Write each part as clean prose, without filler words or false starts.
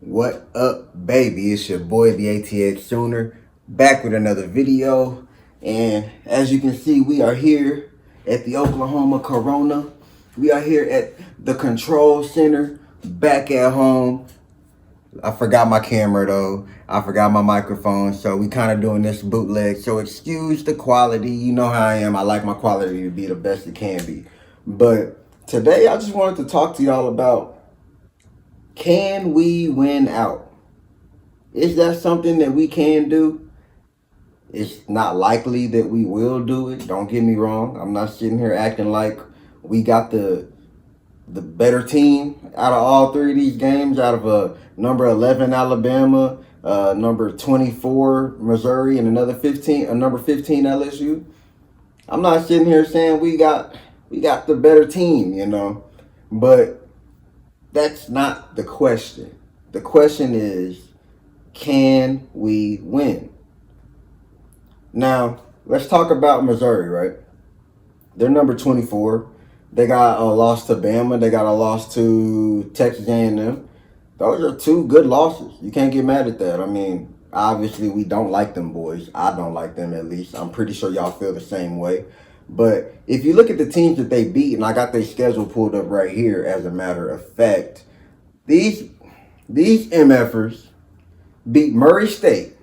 What up, baby? It's your boy, the ATX Sooner, back with another video. And as you can see, we are here at the Oklahoma Corona. We are here at the Control Center, back at home. I forgot my camera though. I forgot my microphone. So we kind of doing this bootleg. So excuse the quality. You know how I am. I like my quality to be the best it can be. But today I just wanted to talk to y'all about, can we win out? Is that something that we can do? It's not likely that we will do it. Don't get me wrong. I'm not sitting here acting like we got the better team out of all three of these games, out of number 11 Alabama, number 24 Missouri, and number 15 LSU. I'm not sitting here saying we got the better team, but that's not the question. The question is, can we win? Now, let's talk about Missouri, right? They're number 24. They got a loss to Bama. They got a loss to Texas A&M. Those are two good losses. You can't get mad at that. I mean, obviously, we don't like them boys. I don't like them, at least. I'm pretty sure y'all feel the same way. But if you look at the teams that they beat, and I got their schedule pulled up right here, as a matter of fact, these MFers beat Murray State,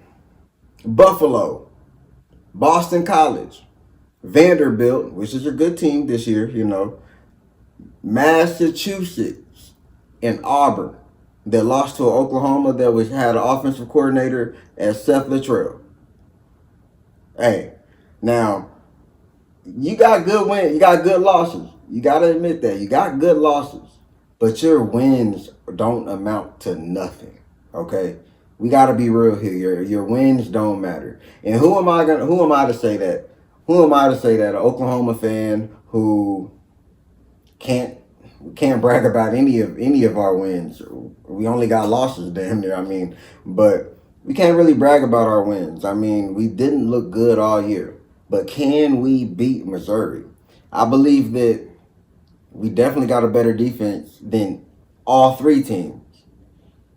Buffalo, Boston College, Vanderbilt, which is a good team this year, Massachusetts, and Auburn, that lost to Oklahoma that had an offensive coordinator as Seth Littrell. Hey, now you got good wins, you got good losses. You gotta admit that you got good losses, but your wins don't amount to nothing. Okay, we gotta be real here. Your wins don't matter. And who am I to say that? Who am I to say that? An Oklahoma fan who can't brag about any of our wins. We only got losses, damn near. I mean, but we can't really brag about our wins. I mean, we didn't look good all year, but can we beat Missouri? I believe that we definitely got a better defense than all three teams.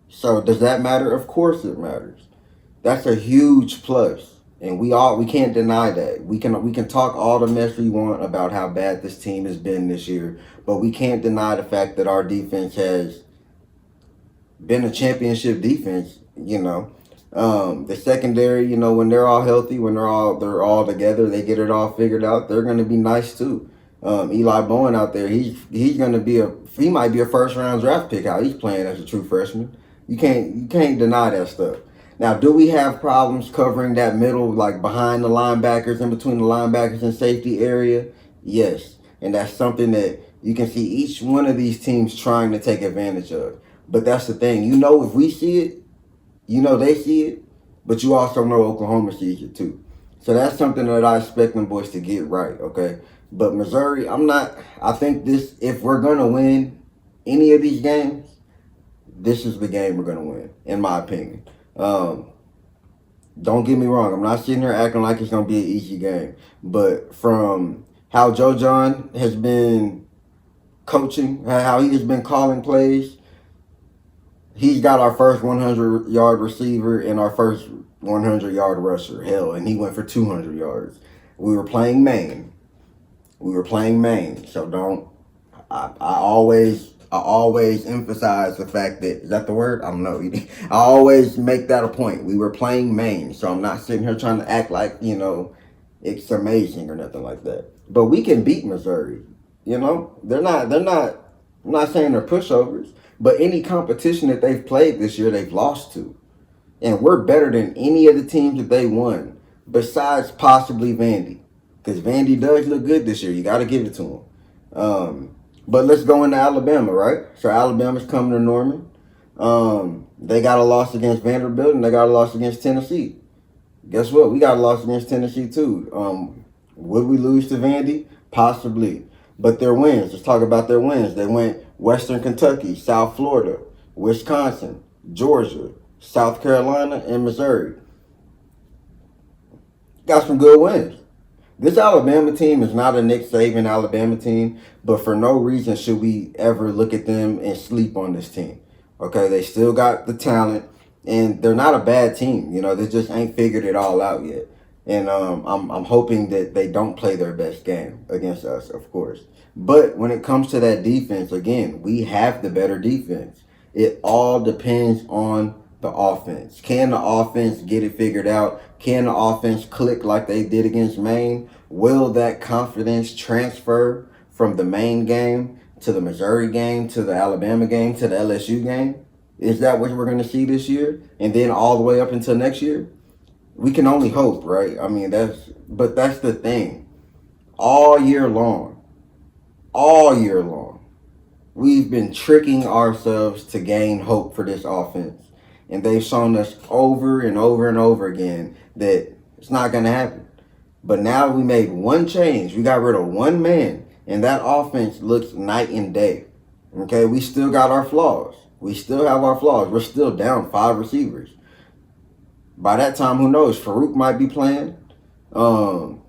So does that matter? Of course it matters. That's a huge plus. And we can't deny that. We can talk all the mess we want about how bad this team has been this year, but we can't deny the fact that our defense has been a championship defense. The secondary, when they're all healthy, when they're all together, they get it all figured out. They're going to be nice too. Eli Bowen out there, he's going to be he might be a first round draft pick. How he's playing as a true freshman, you can't deny that stuff. Now, do we have problems covering that middle, like behind the linebackers, in between the linebackers and safety area? Yes. And that's something that you can see each one of these teams trying to take advantage of. But that's the thing. If we see it, they see it, but you also know Oklahoma sees it too. So that's something that I expect them boys to get right, okay? But Missouri, I think if we're going to win any of these games, this is the game we're going to win, in my opinion. Don't get me wrong. I'm not sitting here acting like it's going to be an easy game. But from how Joe John has been coaching, how he has been calling plays, he's got our first 100-yard receiver and our first 100-yard rusher. Hell, and he went for 200 yards. We were playing Maine. So I always emphasize the fact that, is that the word? I don't know. I always make that a point. We were playing Maine, so I'm not sitting here trying to act like, it's amazing or nothing like that. But we can beat Missouri. They're not, I'm not saying they're pushovers, but any competition that they've played this year, they've lost to. And we're better than any of the teams that they won, besides possibly Vandy. Because Vandy does look good this year. You got to give it to them. But let's go into Alabama, right? So Alabama's coming to Norman. They got a loss against Vanderbilt, and they got a loss against Tennessee. Guess what? We got a loss against Tennessee, too. Would we lose to Vandy? Possibly. But their wins, let's talk about their wins. They went Western Kentucky, South Florida, Wisconsin, Georgia, South Carolina, and Missouri. Got some good wins. This Alabama team is not a Nick Saban Alabama team, but for no reason should we ever look at them and sleep on this team. Okay, they still got the talent, and they're not a bad team. You know, they just ain't figured it all out yet. And I'm hoping that they don't play their best game against us, of course. But when it comes to that defense, again, we have the better defense. It all depends on the offense. Can the offense get it figured out? Can the offense click like they did against Maine? Will that confidence transfer from the Maine game to the Missouri game to the Alabama game to the LSU game? Is that what we're going to see this year? And then all the way up until next year? We can only hope, right? I mean, that's the thing. All year long, all year long, we've been tricking ourselves to gain hope for this offense. And they've shown us over and over and over again that it's not going to happen. But now we made one change. We got rid of one man, and that offense looks night and day. Okay, we still got our flaws. We still have our flaws. We're still down 5 receivers. By that time, who knows? Farouk might be playing. Um,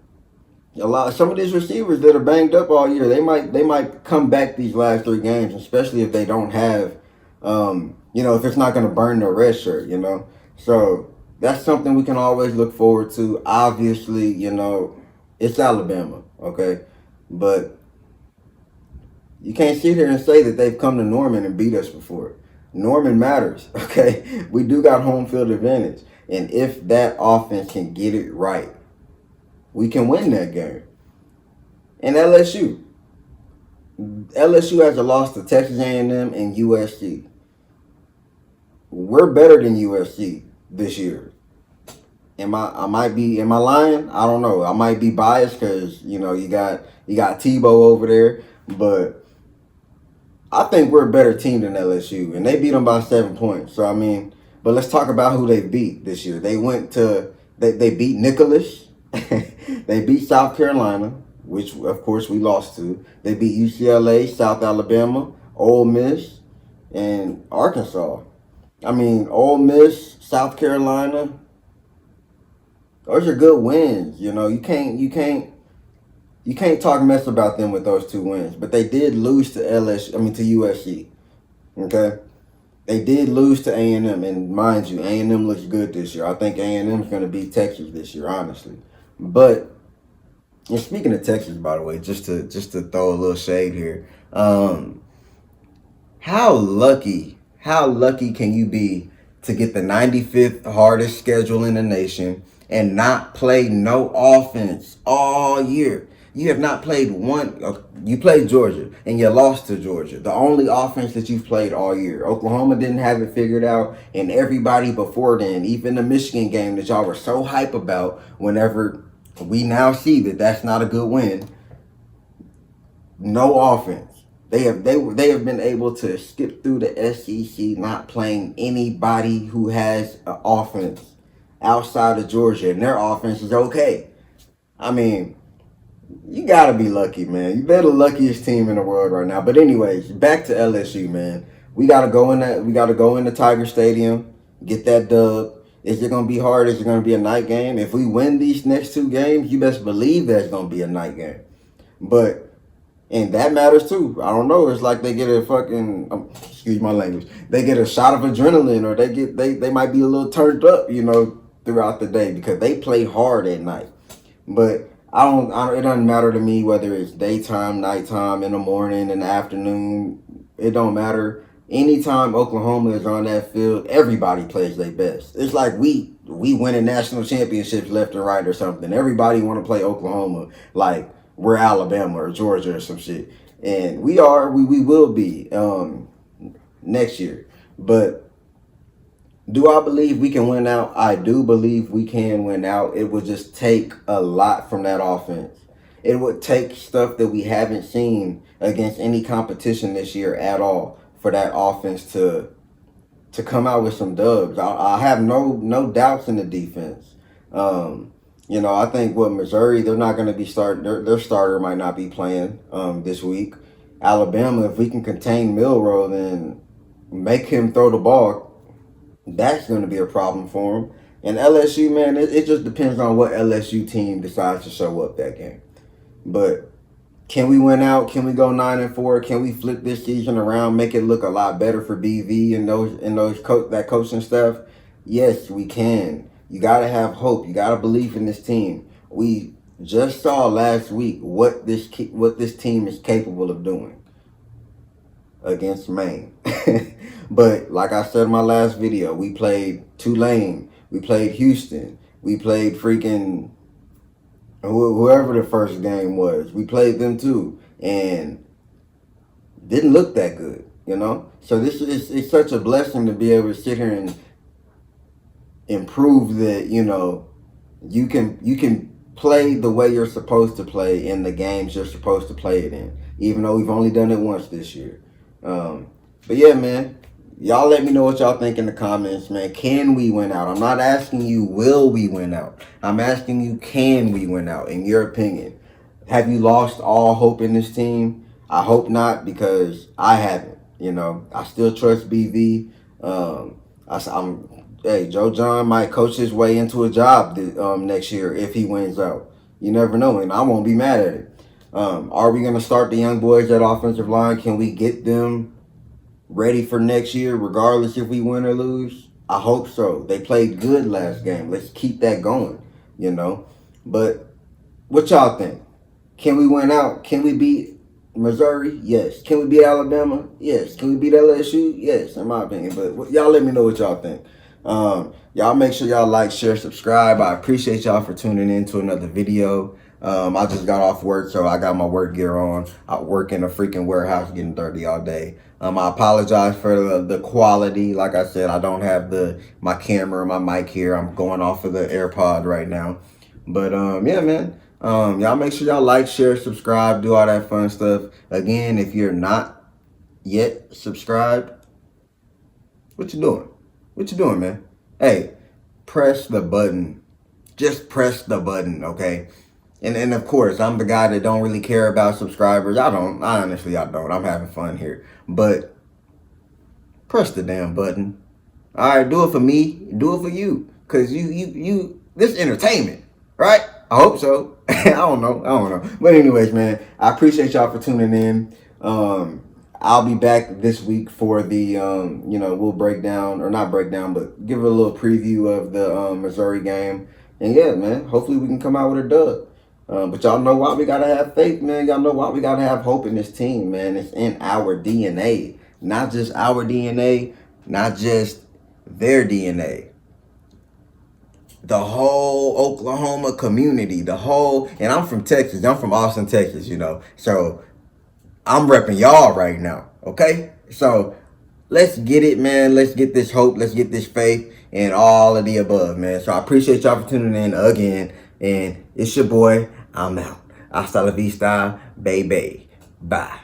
some of these receivers that are banged up all year, they might come back these last 3 games, especially if they don't have, if it's not going to burn their red shirt, So that's something we can always look forward to. Obviously, it's Alabama, okay, but you can't sit here and say that they've come to Norman and beat us before. Norman matters, okay? We do got home field advantage, and if that offense can get it right, we can win that game. And LSU has a loss to Texas A&M and USC. We're better than USC this year. Am I lying? I don't know. I might be biased because you got Tebow over there, but I think we're a better team than LSU, and they beat them by 7 points. So I mean, but let's talk about who they beat this year. They beat Nicholas. They beat South Carolina, which of course we lost to. They beat UCLA, South Alabama, Ole Miss, and Arkansas. I mean, Ole Miss, South Carolina, those are good wins. You can't talk mess about them with those 2 wins. But they did lose to to USC. Okay? They did lose to A&M, and mind you, A&M looks good this year. I think A&M is going to beat Texas this year, honestly. But and speaking of Texas, by the way, just to throw a little shade here, how lucky can you be to get the 95th hardest schedule in the nation and not play no offense all year? You have not played one. You played Georgia and you lost to Georgia. The only offense that you've played all year. Oklahoma didn't have it figured out, and everybody before then, even the Michigan game that y'all were so hype about, whenever we now see that that's not a good win. No offense. They have been able to skip through the SEC, not playing anybody who has an offense outside of Georgia, and their offense is okay. I mean, you gotta be lucky, man. They're the luckiest team in the world right now. But anyways, back to LSU, man. We gotta go in that. We gotta go into Tiger Stadium, get that dub. Is it gonna be hard? Is it gonna be a night game? If we win these next 2 games, you best believe there's gonna be a night game. But and that matters too. I don't know. It's like they get a fucking excuse my language. They get a shot of adrenaline, or they might be a little turned up, throughout the day because they play hard at night. But it doesn't matter to me whether it's daytime, nighttime, in the morning, in the afternoon. It don't matter. Anytime Oklahoma is on that field, everybody plays their best. It's like we winning national championships left and right or something. Everybody want to play Oklahoma like we're Alabama or Georgia or some shit. And we will be next year. But do I believe we can win out? I do believe we can win out. It would just take a lot from that offense. It would take stuff that we haven't seen against any competition this year at all for that offense to come out with some dubs. I have no doubts in the defense. I think with Missouri, they're not going to be starting. Their starter might not be playing this week. Alabama, if we can contain Milroe, then make him throw the ball, that's going to be a problem for him. And LSU, man, it just depends on what LSU team decides to show up that game. But Can we win out? Can we go 9-4? Can we flip this season around, make it look a lot better for BV and that coaching staff? Yes, we can. You gotta have hope. You gotta believe in this team. We just saw last week what this team is capable of doing against Maine. But like I said in my last video, we played Tulane, we played Houston, we played freaking whoever the first game was. We played them too, and didn't look that good, you know. So this is it's such a blessing to be able to sit here and improve that, you know, you can play the way you're supposed to play in the games you're supposed to play it in, even though we've only done it once this year. But yeah, man, y'all let me know what y'all think in the comments, man. Can we win out? I'm not asking you, will we win out? I'm asking you, can we win out, in your opinion? Have you lost all hope in this team? I hope not, because I haven't. You know, I still trust BV. Hey, Joe John might coach his way into a job next year if he wins out. You never know, and I won't be mad at it. Are we going to start the young boys at offensive line? Can we get them ready for next year, regardless if we win or lose? I hope so. They played good last game. Let's keep that going, you know. But what y'all think? Can we win out? Can we beat Missouri? Yes. Can we beat Alabama? Yes. Can we beat LSU? Yes, in my opinion. But y'all let me know what y'all think. Y'all make sure y'all like, share, subscribe. I appreciate y'all for tuning in to another video. I just got off work, so I got my work gear on. I work in a freaking warehouse getting dirty all day. I apologize for the quality. Like I said, I don't have my camera, my mic here. I'm going off of the AirPod right now. But yeah, man. Y'all make sure y'all like, share, subscribe, do all that fun stuff. Again, if you're not yet subscribed, what you doing? What you doing, man? Hey, press the button. Just press the button, okay? And of course, I'm the guy that don't really care about subscribers. I honestly don't. I'm having fun here. But press the damn button. All right, do it for me. Do it for you. Cause this is entertainment, right? I hope so. I don't know. But anyways, man, I appreciate y'all for tuning in. I'll be back this week for the, we'll break down, or not break down, but give a little preview of the Missouri game. And yeah, man, hopefully we can come out with a dub. But y'all know why we gotta have faith, man. Y'all know why we gotta have hope in this team, man. It's in our DNA. Not just our DNA, not just their DNA. The whole Oklahoma community, and I'm from Texas. I'm from Austin, Texas, you know. So I'm repping y'all right now, okay? So let's get it, man. Let's get this hope. Let's get this faith and all of the above, man. So I appreciate y'all for tuning in again. And it's your boy. I'm out. Hasta la vista, baby. Bye.